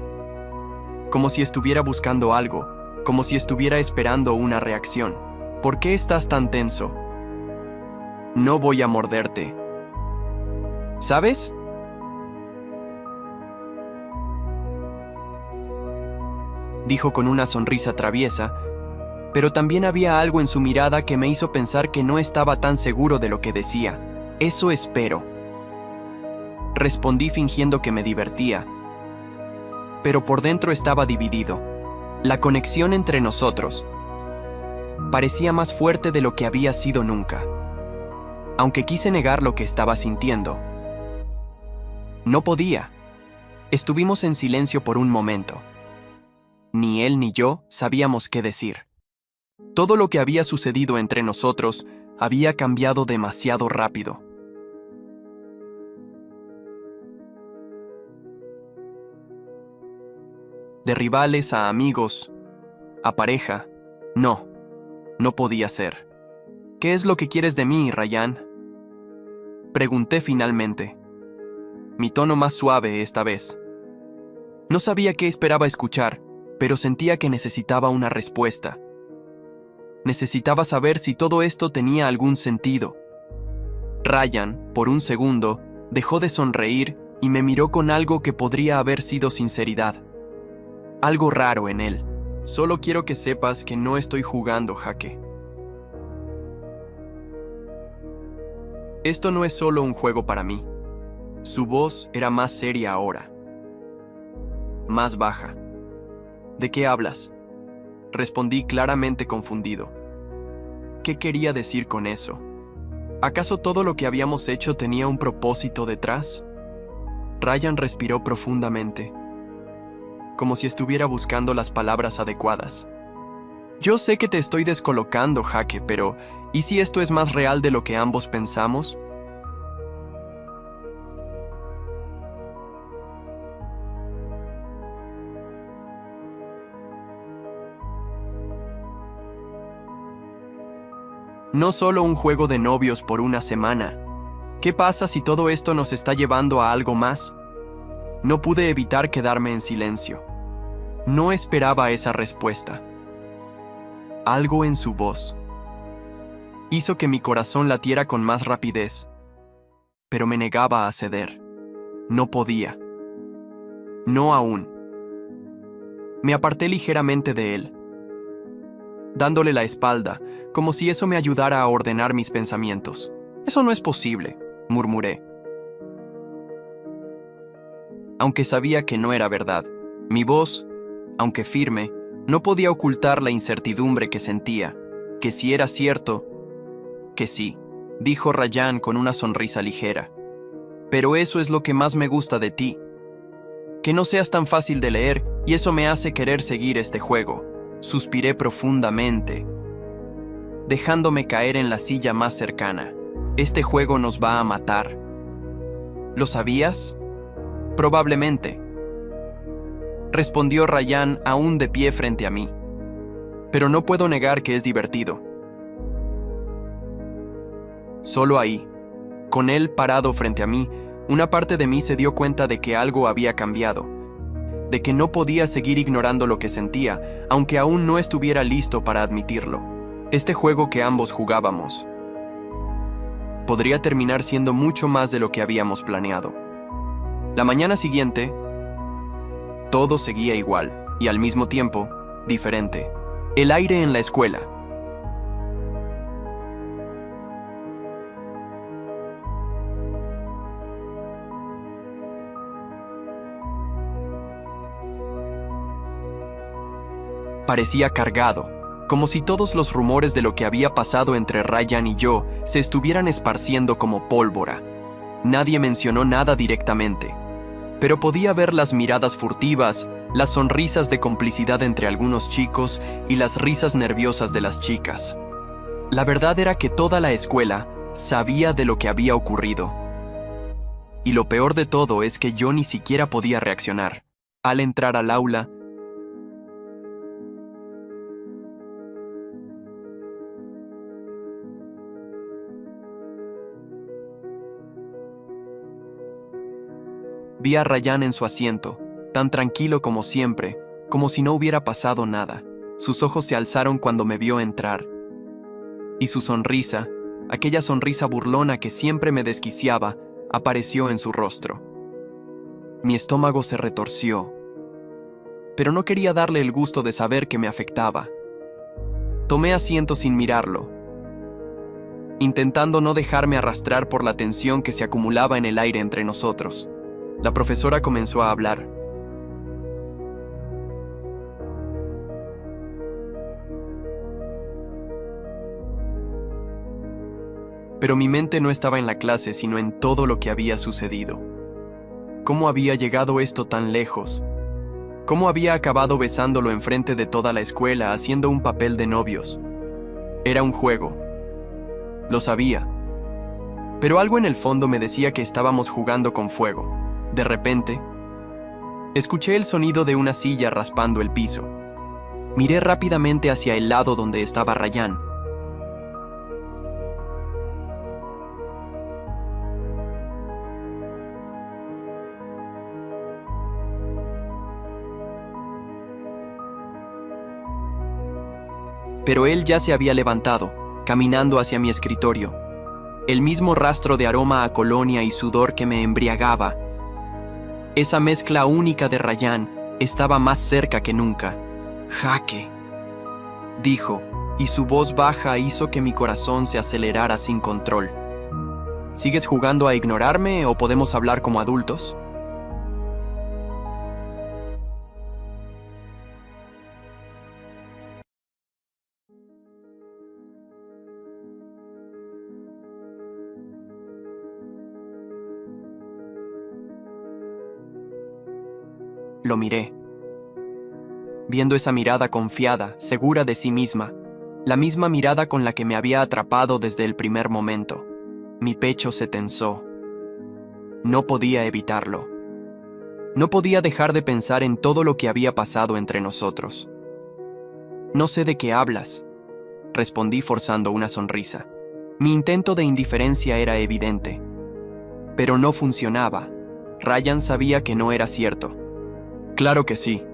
como si estuviera buscando algo, como si estuviera esperando una reacción. ¿Por qué estás tan tenso? No voy a morderte. ¿Sabes? Dijo con una sonrisa traviesa, pero también había algo en su mirada que me hizo pensar que no estaba tan seguro de lo que decía. Eso espero. Respondí fingiendo que me divertía, pero por dentro estaba dividido. La conexión entre nosotros parecía más fuerte de lo que había sido nunca. Aunque quise negar lo que estaba sintiendo, no podía. Estuvimos en silencio por un momento. Ni él ni yo sabíamos qué decir. Todo lo que había sucedido entre nosotros había cambiado demasiado rápido. De rivales a amigos, a pareja, no podía ser. ¿Qué es lo que quieres de mí, Ryan? Pregunté finalmente, mi tono más suave esta vez. No sabía qué esperaba escuchar, pero sentía que necesitaba una respuesta. Necesitaba saber si todo esto tenía algún sentido. Ryan, por un segundo, dejó de sonreír y me miró con algo que podría haber sido sinceridad. Algo raro en él. Solo quiero que sepas que no estoy jugando, Jaque. Esto no es solo un juego para mí. Su voz era más seria ahora. Más baja. ¿De qué hablas? Respondí claramente confundido. ¿Qué quería decir con eso? ¿Acaso todo lo que habíamos hecho tenía un propósito detrás? Ryan respiró profundamente, como si estuviera buscando las palabras adecuadas. Yo sé que te estoy descolocando, Jaque, pero ¿y si esto es más real de lo que ambos pensamos? No solo un juego de novios por una semana. ¿Qué pasa si todo esto nos está llevando a algo más? No pude evitar quedarme en silencio. No esperaba esa respuesta. Algo en su voz hizo que mi corazón latiera con más rapidez, pero me negaba a ceder. No podía. No aún. Me aparté ligeramente de él, dándole la espalda, como si eso me ayudara a ordenar mis pensamientos. Eso no es posible, murmuré. Aunque sabía que no era verdad, mi voz, aunque firme, no podía ocultar la incertidumbre que sentía, que si era cierto, que sí, dijo Ryan con una sonrisa ligera. Pero eso es lo que más me gusta de ti, que no seas tan fácil de leer y eso me hace querer seguir este juego. Suspiré profundamente, dejándome caer en la silla más cercana. Este juego nos va a matar. ¿Lo sabías? Probablemente, respondió Ryan aún de pie frente a mí. Pero no puedo negar que es divertido. Solo ahí, con él parado frente a mí, una parte de mí se dio cuenta de que algo había cambiado, de que no podía seguir ignorando lo que sentía, aunque aún no estuviera listo para admitirlo. Este juego que ambos jugábamos podría terminar siendo mucho más de lo que habíamos planeado. La mañana siguiente, todo seguía igual y al mismo tiempo, diferente. El aire en la escuela. Parecía cargado, como si todos los rumores de lo que había pasado entre Ryan y yo se estuvieran esparciendo como pólvora. Nadie mencionó nada directamente, pero podía ver las miradas furtivas, las sonrisas de complicidad entre algunos chicos y las risas nerviosas de las chicas. La verdad era que toda la escuela sabía de lo que había ocurrido. Y lo peor de todo es que yo ni siquiera podía reaccionar. Al entrar al aula, vi a Ryan en su asiento, tan tranquilo como siempre, como si no hubiera pasado nada. Sus ojos se alzaron cuando me vio entrar. Y su sonrisa, aquella sonrisa burlona que siempre me desquiciaba, apareció en su rostro. Mi estómago se retorció, pero no quería darle el gusto de saber que me afectaba. Tomé asiento sin mirarlo, intentando no dejarme arrastrar por la tensión que se acumulaba en el aire entre nosotros. La profesora comenzó a hablar. Pero mi mente no estaba en la clase, sino en todo lo que había sucedido. ¿Cómo había llegado esto tan lejos? ¿Cómo había acabado besándolo enfrente de toda la escuela, haciendo un papel de novios? Era un juego. Lo sabía. Pero algo en el fondo me decía que estábamos jugando con fuego. De repente, escuché el sonido de una silla raspando el piso. Miré rápidamente hacia el lado donde estaba Ryan. Pero él ya se había levantado, caminando hacia mi escritorio. El mismo rastro de aroma a colonia y sudor que me embriagaba. Esa mezcla única de Ryan estaba más cerca que nunca. «Jaque», dijo, y su voz baja hizo que mi corazón se acelerara sin control. ¿Sigues jugando a ignorarme o podemos hablar como adultos? Lo miré, viendo esa mirada confiada, segura de sí misma, la misma mirada con la que me había atrapado desde el primer momento. Mi pecho se tensó. No podía evitarlo. No podía dejar de pensar en todo lo que había pasado entre nosotros. «No sé de qué hablas», respondí forzando una sonrisa. Mi intento de indiferencia era evidente. Pero no funcionaba. Ryan sabía que no era cierto. «Claro que sí».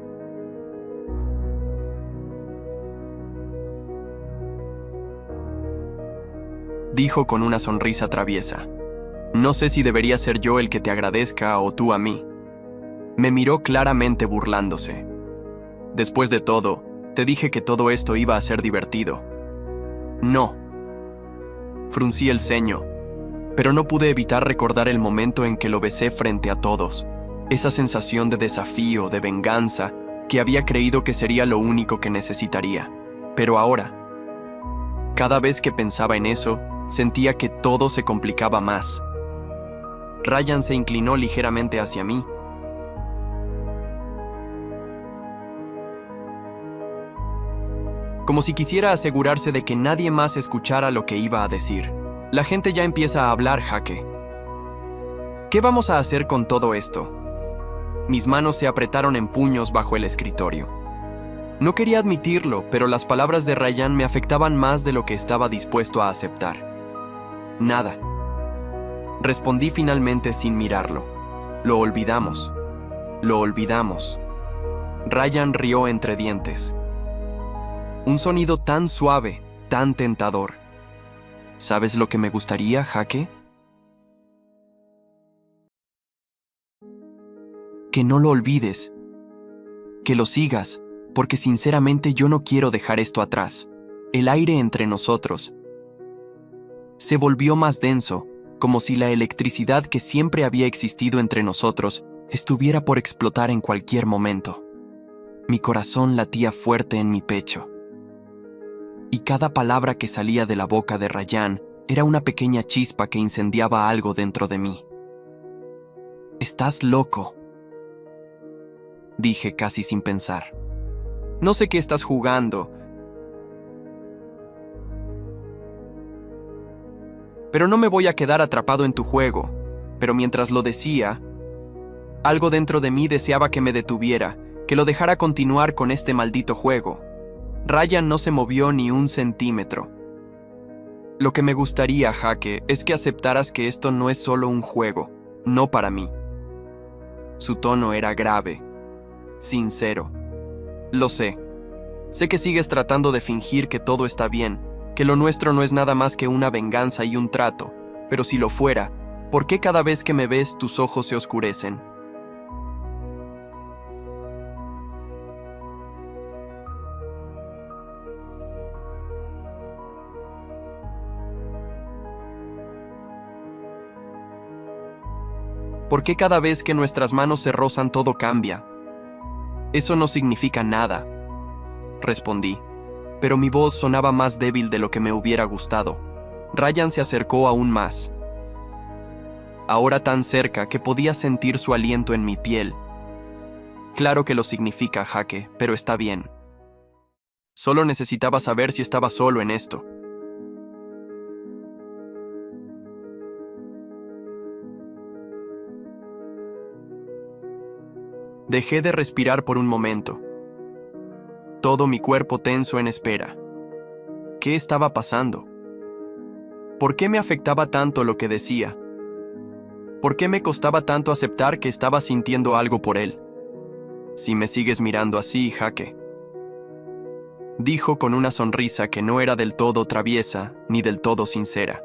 Dijo con una sonrisa traviesa. «No sé si debería ser yo el que te agradezca o tú a mí». Me miró claramente burlándose. «Después de todo, te dije que todo esto iba a ser divertido». «No». Fruncí el ceño, pero no pude evitar recordar el momento en que lo besé frente a todos. Esa sensación de desafío, de venganza, que había creído que sería lo único que necesitaría. Pero ahora, cada vez que pensaba en eso, sentía que todo se complicaba más. Ryan se inclinó ligeramente hacia mí. Como si quisiera asegurarse de que nadie más escuchara lo que iba a decir. «La gente ya empieza a hablar, Jaque. ¿Qué vamos a hacer con todo esto?» Mis manos se apretaron en puños bajo el escritorio. No quería admitirlo, pero las palabras de Ryan me afectaban más de lo que estaba dispuesto a aceptar. «Nada», respondí finalmente sin mirarlo. «Lo olvidamos. Lo olvidamos». Ryan rió entre dientes. Un sonido tan suave, tan tentador. ¿Sabes lo que me gustaría, Jaque? Que no lo olvides. Que lo sigas, porque sinceramente yo no quiero dejar esto atrás. El aire entre nosotros se volvió más denso, como si la electricidad que siempre había existido entre nosotros estuviera por explotar en cualquier momento. Mi corazón latía fuerte en mi pecho. Y cada palabra que salía de la boca de Ryan era una pequeña chispa que incendiaba algo dentro de mí. «Estás loco», dije casi sin pensar. «No sé qué estás jugando». Pero no me voy a quedar atrapado en tu juego. Pero mientras lo decía, algo dentro de mí deseaba que me detuviera, que lo dejara continuar con este maldito juego. Ryan no se movió ni un centímetro. Lo que me gustaría, Jake, es que aceptaras que esto no es solo un juego, no para mí. Su tono era grave, sincero. Lo sé. Sé que sigues tratando de fingir que todo está bien, que lo nuestro no es nada más que una venganza y un trato, pero si lo fuera, ¿por qué cada vez que me ves tus ojos se oscurecen? ¿Por qué cada vez que nuestras manos se rozan todo cambia? Eso no significa nada, respondí, pero mi voz sonaba más débil de lo que me hubiera gustado. Ryan se acercó aún más, ahora tan cerca que podía sentir su aliento en mi piel. Claro que lo significa, Jake, pero está bien. Solo necesitaba saber si estaba solo en esto. Dejé de respirar por un momento. Todo mi cuerpo tenso en espera. ¿Qué estaba pasando? ¿Por qué me afectaba tanto lo que decía? ¿Por qué me costaba tanto aceptar que estaba sintiendo algo por él? Si me sigues mirando así, Jake, dijo con una sonrisa que no era del todo traviesa ni del todo sincera.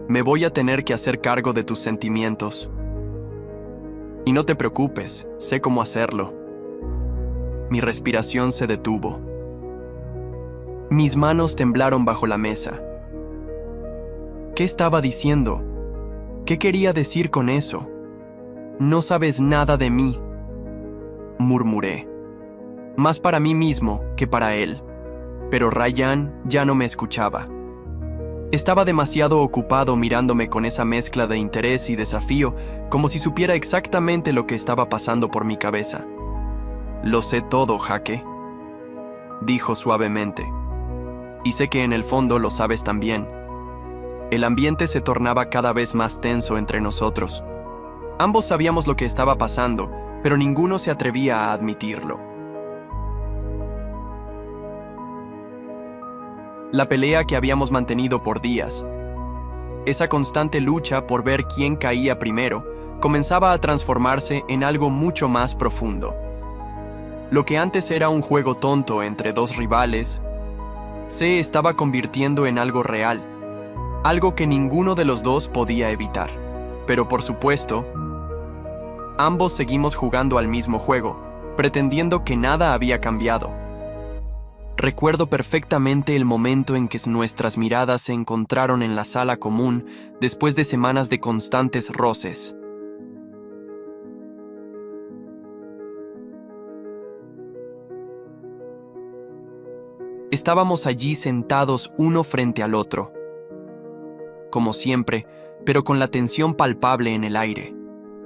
Me voy a tener que hacer cargo de tus sentimientos. Y no te preocupes, sé cómo hacerlo. Mi respiración se detuvo. Mis manos temblaron bajo la mesa. ¿Qué estaba diciendo? ¿Qué quería decir con eso? No sabes nada de mí, murmuré. Más para mí mismo que para él. Pero Ryan ya no me escuchaba. Estaba demasiado ocupado mirándome con esa mezcla de interés y desafío, como si supiera exactamente lo que estaba pasando por mi cabeza. Lo sé todo, Jake, dijo suavemente. Y sé que en el fondo lo sabes también. El ambiente se tornaba cada vez más tenso entre nosotros. Ambos sabíamos lo que estaba pasando, pero ninguno se atrevía a admitirlo. La pelea que habíamos mantenido por días, esa constante lucha por ver quién caía primero, comenzaba a transformarse en algo mucho más profundo. Lo que antes era un juego tonto entre dos rivales, se estaba convirtiendo en algo real, algo que ninguno de los dos podía evitar. Pero por supuesto, ambos seguimos jugando al mismo juego, pretendiendo que nada había cambiado. Recuerdo perfectamente el momento en que nuestras miradas se encontraron en la sala común después de semanas de constantes roces. Estábamos allí sentados uno frente al otro, como siempre, pero con la tensión palpable en el aire.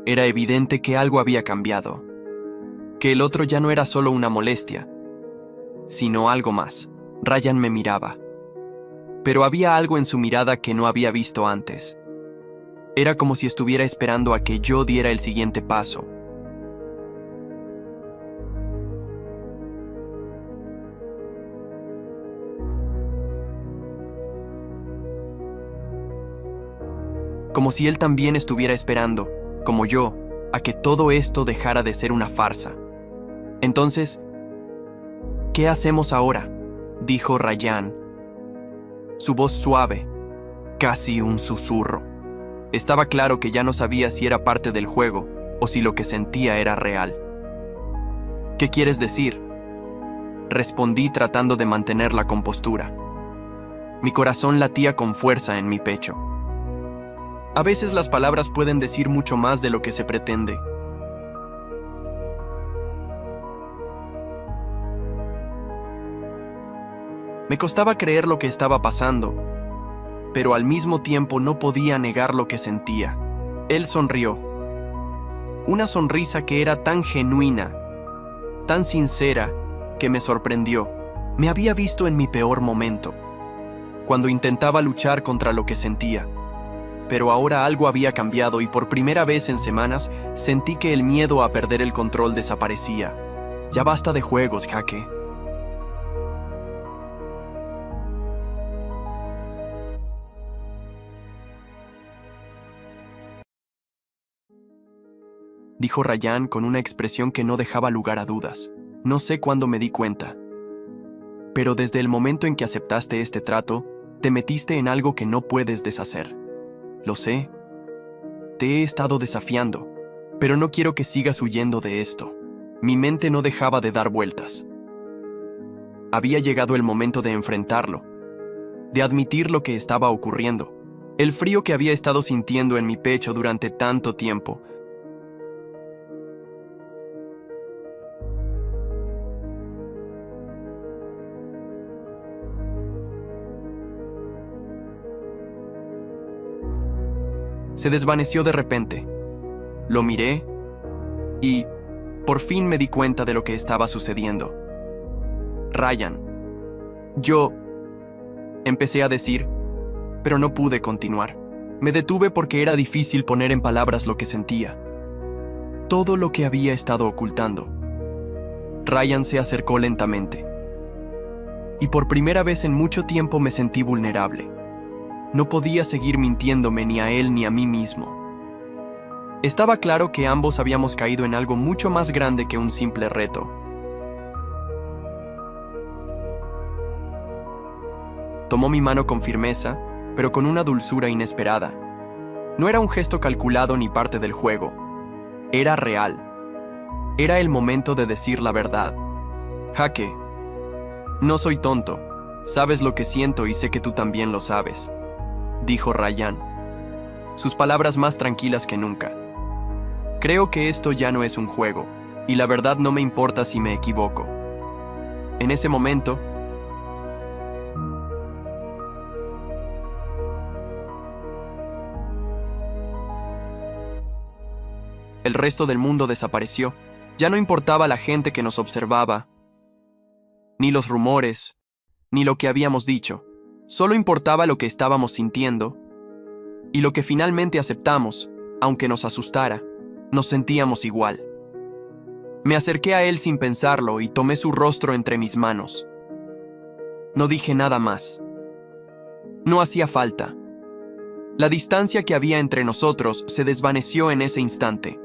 Era evidente que algo había cambiado, que el otro ya no era solo una molestia, sino algo más. Ryan me miraba, pero había algo en su mirada que no había visto antes. Era como si estuviera esperando a que yo diera el siguiente paso. Como si él también estuviera esperando, como yo, a que todo esto dejara de ser una farsa. Entonces, ¿qué hacemos ahora?, dijo Ryan. Su voz suave, casi un susurro. Estaba claro que ya no sabía si era parte del juego o si lo que sentía era real. ¿Qué quieres decir?, respondí tratando de mantener la compostura. Mi corazón latía con fuerza en mi pecho. A veces las palabras pueden decir mucho más de lo que se pretende. Me costaba creer lo que estaba pasando, pero al mismo tiempo no podía negar lo que sentía. Él sonrió. Una sonrisa que era tan genuina, tan sincera, que me sorprendió. Me había visto en mi peor momento. cuando intentaba luchar contra lo que sentía. Pero ahora algo había cambiado y por primera vez en semanas sentí que el miedo a perder el control desaparecía. Ya basta de juegos, Jake. Dijo Ryan con una expresión que no dejaba lugar a dudas. No sé cuándo me di cuenta. Pero desde el momento en que aceptaste este trato, te metiste en algo que no puedes deshacer. Lo sé. Te he estado desafiando, pero no quiero que sigas huyendo de esto. Mi mente no dejaba de dar vueltas. Había llegado el momento de enfrentarlo, de admitir lo que estaba ocurriendo, el frío que había estado sintiendo en mi pecho durante tanto tiempo. Se desvaneció de repente. Lo miré y, por fin me di cuenta de lo que estaba sucediendo. Ryan. Yo... Empecé a decir, pero no pude continuar. Me detuve porque era difícil poner en palabras lo que sentía. Todo lo que había estado ocultando. Ryan se acercó lentamente. Y por primera vez en mucho tiempo me sentí vulnerable. No podía seguir mintiéndome ni a él ni a mí mismo. Estaba claro que ambos habíamos caído en algo mucho más grande que un simple reto. Tomó mi mano con firmeza, pero con una dulzura inesperada. No era un gesto calculado ni parte del juego. Era real. Era el momento de decir la verdad. Jake, no soy tonto. Sabes lo que siento y sé que tú también lo sabes, dijo Ryan. Sus palabras más tranquilas que nunca. Creo que esto ya no es un juego, y la verdad no me importa si me equivoco. En ese momento, el resto del mundo desapareció. Ya no importaba la gente que nos observaba, ni los rumores, ni lo que habíamos dicho. Solo importaba lo que estábamos sintiendo y lo que finalmente aceptamos, aunque nos asustara. Nos sentíamos igual. Me acerqué a él sin pensarlo y tomé su rostro entre mis manos. No dije nada más. No hacía falta. La distancia que había entre nosotros se desvaneció en ese instante.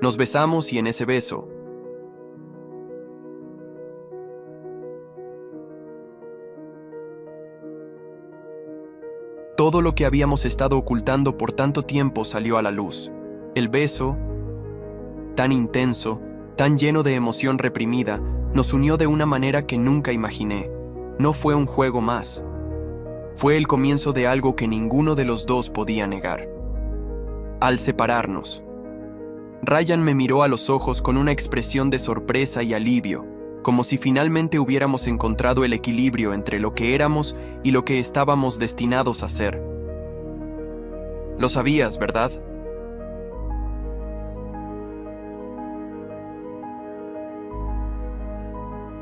Nos besamos y en ese beso, todo lo que habíamos estado ocultando por tanto tiempo salió a la luz. El beso, tan intenso, tan lleno de emoción reprimida, nos unió de una manera que nunca imaginé. No fue un juego más. Fue el comienzo de algo que ninguno de los dos podía negar. Al separarnos, Ryan me miró a los ojos con una expresión de sorpresa y alivio, como si finalmente hubiéramos encontrado el equilibrio entre lo que éramos y lo que estábamos destinados a ser. Lo sabías, ¿verdad?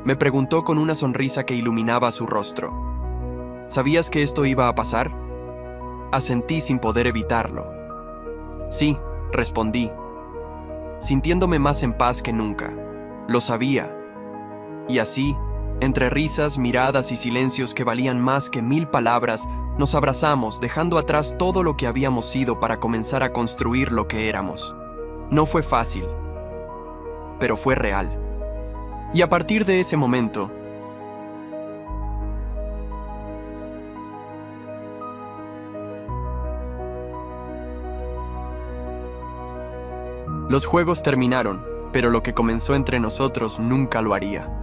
Me preguntó con una sonrisa que iluminaba su rostro. ¿Sabías que esto iba a pasar? Asentí sin poder evitarlo. Sí, respondí, sintiéndome más en paz que nunca. Lo sabía. Y así, entre risas, miradas y silencios que valían más que 1000 palabras, nos abrazamos, dejando atrás todo lo que habíamos sido para comenzar a construir lo que éramos. No fue fácil, pero fue real. Y a partir de ese momento, los juegos terminaron, pero lo que comenzó entre nosotros nunca lo haría.